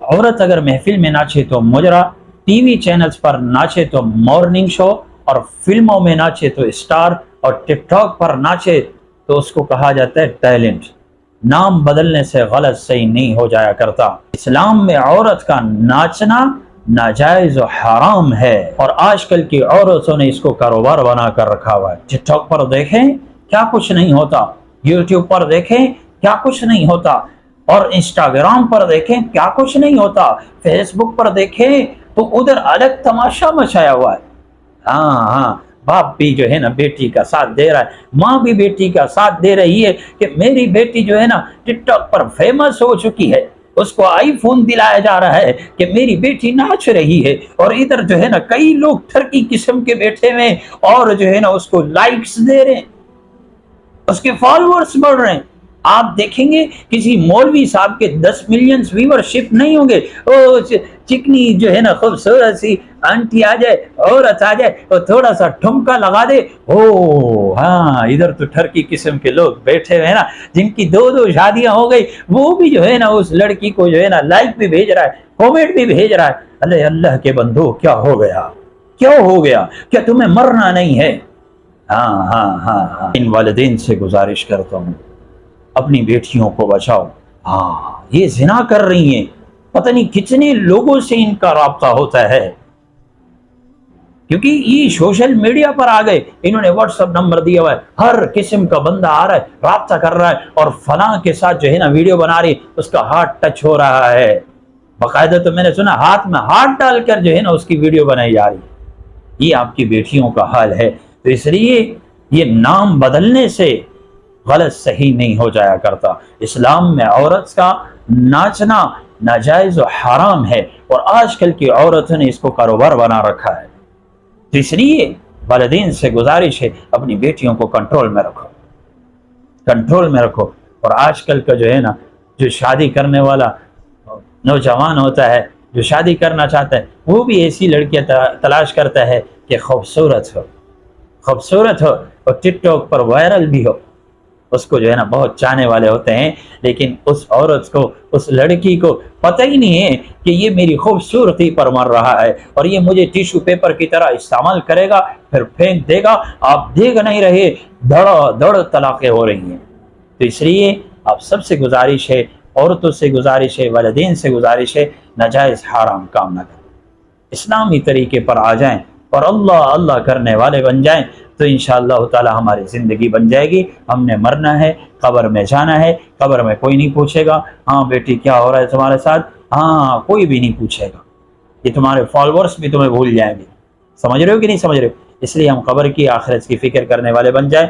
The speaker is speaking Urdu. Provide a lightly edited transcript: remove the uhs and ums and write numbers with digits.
عورت اگر محفل میں ناچے تو مجرا، ٹی وی چینلز پر ناچے تو مارننگ شو، اور فلموں میں ناچے تو اسٹار، اور ٹک ٹاک پر ناچے تو اس کو کہا جاتا ہے ٹیلنٹ۔ نام بدلنے سے غلط صحیح نہیں ہو جایا کرتا۔ اسلام میں عورت کا ناچنا ناجائز و حرام ہے، اور آج کل کی عورتوں نے اس کو کاروبار بنا کر رکھا ہوا ہے۔ ٹک ٹاک پر دیکھیں کیا کچھ نہیں ہوتا، یوٹیوب پر دیکھیں کیا کچھ نہیں ہوتا، اور انسٹاگرام پر دیکھیں کیا کچھ نہیں ہوتا، فیس بک پر دیکھیں تو ادھر الگ تماشا مچایا ہوا ہے۔ ہاں باپ بھی جو ہے نا بیٹی کا ساتھ دے رہا ہے، ماں بھی بیٹی کا ساتھ دے رہی ہے کہ میری بیٹی جو ہے نا ٹک ٹاک پر فیمس ہو چکی ہے، اس کو آئی فون دلایا جا رہا ہے کہ میری بیٹی ناچ رہی ہے، اور ادھر جو ہے نا کئی لوگ ٹھرکی قسم کے بیٹھے ہوئے اور جو ہے نا اس کو لائکس دے رہے ہیں، اس کے فالوورز بڑھ رہے ہیں۔ آپ دیکھیں گے کسی مولوی صاحب کے 10 ملین ویورشپ نہیں ہوں گے، او چکنی جو ہے نا خوبصورت سی آنٹی آ جائے، عورت آ جائے اور تھوڑا سا ٹھمکا لگا دے، او ہاں ادھر تو ٹھرکی قسم کے لوگ بیٹھے ہوئے نا جن کی 2 شادیاں ہو گئی، وہ بھی جو ہے نا اس لڑکی کو جو ہے نا لائک بھی بھیج رہا ہے، کامنٹ بھی بھیج رہا ہے۔ اللہ کے بندو کیا ہو گیا، کیا ہو گیا، کیا تمہیں مرنا نہیں ہے؟ ہاں ان والدین سے گزارش کرتا ہوں اپنی بیٹیوں کو بچاؤ۔ یہ زنا کر رہی ہیں، پتہ نہیں کتنے لوگوں سے ان کا رابطہ ہوتا ہے، کیونکہ یہ سوشل میڈیا پر آ گئے، انہوں نے واٹس ایپ نمبر دیا ہوا ہے، ہر قسم کا بندہ آ رہا ہے، رابطہ کر رہا ہے، اور فلاں کے ساتھ جو ہے نا ویڈیو بنا رہی، اس کا ہاتھ ٹچ ہو رہا ہے، باقاعدہ تو میں نے سنا ہاتھ میں ہاتھ ڈال کر جو ہے نا اس کی ویڈیو بنائی جا رہی ہے۔ یہ آپ کی بیٹیوں کا حال ہے، تو اس لیے یہ نام بدلنے سے غلط صحیح نہیں ہو جایا کرتا۔ اسلام میں عورت کا ناچنا ناجائز و حرام ہے، اور آج کل کی عورتوں نے اس کو کاروبار بنا رکھا ہے، تو اس لیے والدین سے گزارش ہے اپنی بیٹیوں کو کنٹرول میں رکھو، کنٹرول میں رکھو۔ اور آج کل کا جو ہے نا جو شادی کرنے والا نوجوان ہوتا ہے، جو شادی کرنا چاہتا ہے، وہ بھی ایسی لڑکیاں تلاش کرتا ہے کہ خوبصورت ہو، خوبصورت ہو اور ٹک ٹاک پر وائرل بھی ہو۔ اس کو جو ہے نا بہت چاہنے والے ہوتے ہیں، لیکن اس عورت کو، اس لڑکی کو پتہ ہی نہیں ہے کہ یہ میری خوبصورتی پر مر رہا ہے، اور یہ مجھے ٹیشو پیپر کی طرح استعمال کرے گا پھر پھینک دے گا۔ آپ دیکھ نہیں رہے دڑ طلاقیں ہو رہی ہیں۔ تو اس لیے آپ سب سے گزارش ہے، عورتوں سے گزارش ہے، والدین سے گزارش ہے، ناجائز حرام کام نہ کریں، اسلامی طریقے پر آ جائیں اور اللہ کرنے والے بن جائیں، تو انشاءاللہ تعالی ہماری زندگی بن جائے گی۔ ہم نے مرنا ہے، قبر میں جانا ہے، قبر میں کوئی نہیں پوچھے گا ہاں بیٹی کیا ہو رہا ہے تمہارے ساتھ، کوئی بھی نہیں پوچھے گا، یہ تمہارے فالوورز بھی تمہیں بھول جائیں گے۔ سمجھ رہے ہو کہ نہیں سمجھ رہے ہو؟ اس لیے ہم قبر کی، آخرت کی فکر کرنے والے بن جائیں۔